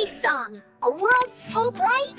happy song. A world so bright.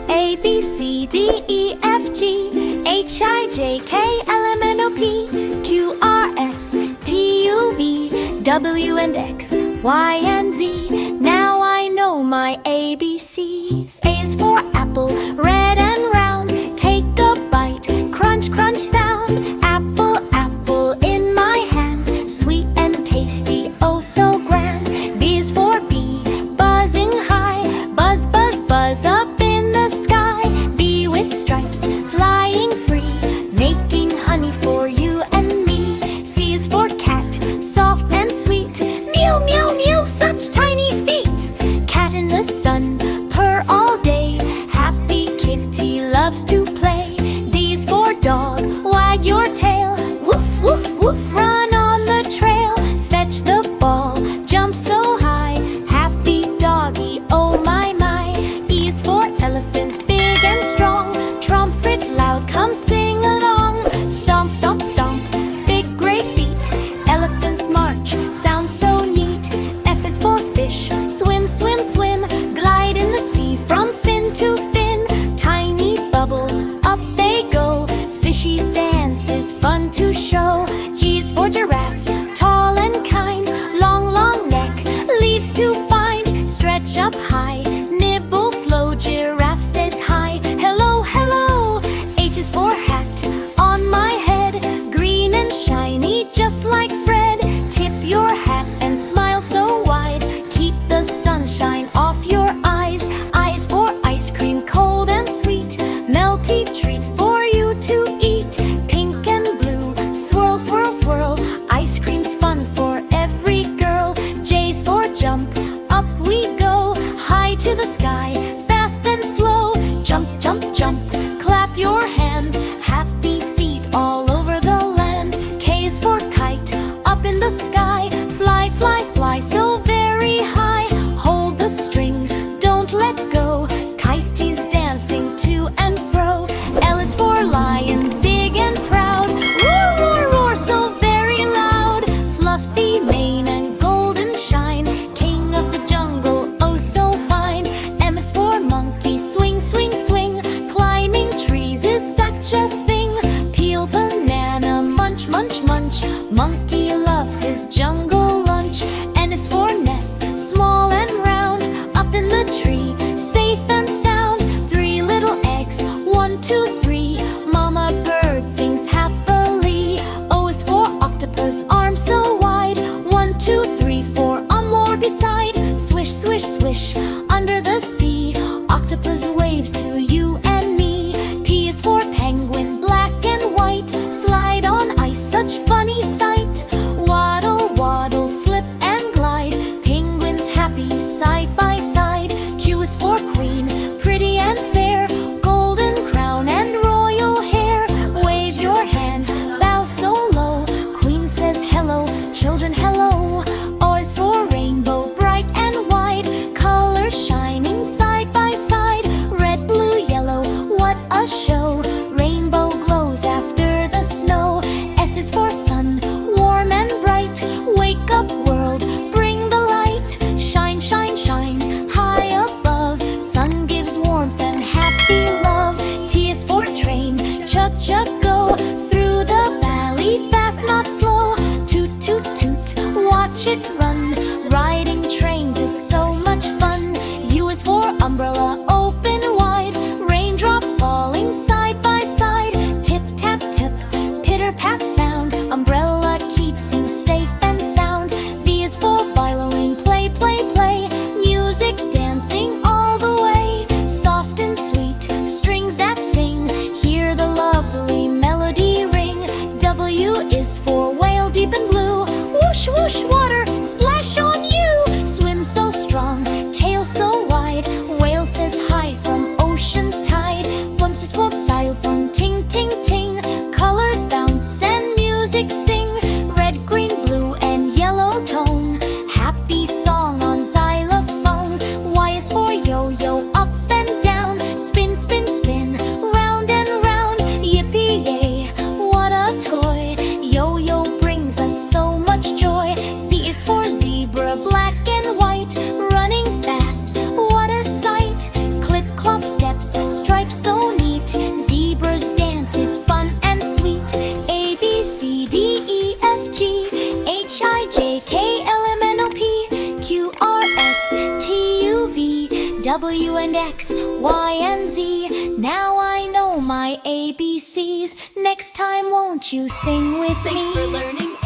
A, B, C, D, E, F, G, H, I, J, K, L, M, N, O, P, Q, R, S, T, U, V, W, and X, Y, and Z. Now I know my ABCs. A is for apple, red and round. Take a bite, crunch, crunch sound. Apple, apple in my hand. Sweet and tasty, oh so grand. B is for bee, buzzing high. Buzz, buzz, buzz up in the sky. Bee with stripes, flying free, making honey for you and me. C is for cat, soft and sweet. Meow, meow, meow, such tiny feet. Cat in the sun, purr all day. Happy kitty loves to play. D is for dog, wag your tail. Woof, woof, woof, run on the trail. Fetch the ball, jump so high. Happy doggy, oh my, my. E is for elephant, big and strong. Trumpet loud, come sing along. Stomp, stomp, stomp, big gray feet. Elephants march, sounds so neat. F is for fish, swim, swim, swim. Glide in the sea from fin to fin. Tiny bubbles, up they go. Fishy's dance is fun to show. G is for giraffe, tall and kind. Long, long neck, leaves to find. Stretch up high, nibble slow. Giraffe says hi, hello, hello. H is for hat, on my head. Green and shiny, just like Fred. Tip your hat and smile so wide. Keep the sunshine off your eyes. I is for ice cream, cold and sweet. Melty treat for you to eat. Pink and blue, swirl, swirl, swirl. Ice cream's fun for every girl. J's for jump, up we go. High to the sky, fast and slow. Jump, jump, jump, clap your hand. Happy feet all over the land. K is for kite, up in the sky. Fly, fly, fly so very high. Hold the string, don't let go. Kitey's dancing to and fro. L is for lion, big and proud. Roar, roar, roar so very loud. Fluffy mane and golden shine. King of the jungle, oh so fine. M is for monkey, swing, swing, swing. Climbing trees is such a thing. Peel banana, munch, munch, munch. Monkey loves his jungle lunch. N is for nest, small and round. Up in the tree, safe and sound. 3 little eggs, 1, 2, 3. Mama bird sings happily. O is for octopus, arms so wide. 1, 2, 3, 4, on more beside. Swish, swish, swish, under the sea. Octopus waves to you and me. P is for penguin, black and white. Slide on ice, such funny sight. Waddle, waddle, slip and glide. Penguins happy side by side. Q is for queen, pretty and fair. Golden crown and royal hair. Wave your hand, bow so low. Queen says hello, children hello. O is for rainbow, bright and wide. Colors shining side by side. Red, blue, yellow, what a show. Rainbow glows after the snow. S is for sun, warm and bright. Wake up world, bring the light. Shine, shine, shine, high above. Sun gives warmth and happy love. T is for train, chug, chug, go. Through the valley, fast, not slow. Toot, toot, toot, watch it run. Riding trains is so much fun. U is for umbrella, open wide. Raindrops falling side by side. Tip, tap, tip, pitter, pat sound. Umbrella keeps you safe and sound. V is for violin, play, play, play. Music dancing all the way. Soft and sweet, strings that sing. Hear the lovely melody ring. W is for whale, deep and blue. Whoosh, whoosh, water, splash on you. Swim so strong, tail so wide. Whale says hi from ocean's tide. Once is for xylophone, ting, ting, ting. Colors bounce and music sing. Red, green, blue, and yellow tone. Happy song on xylophone. Y is for yo-yo, up and down. Spin, spin, spin, round and round. Yippee-yay, what a toy. Yo-yo brings us so much joy. Z is for zebra, black and W and X, Y and Z. Now I know my ABCs. Next time won't you sing with me? Thanks for learning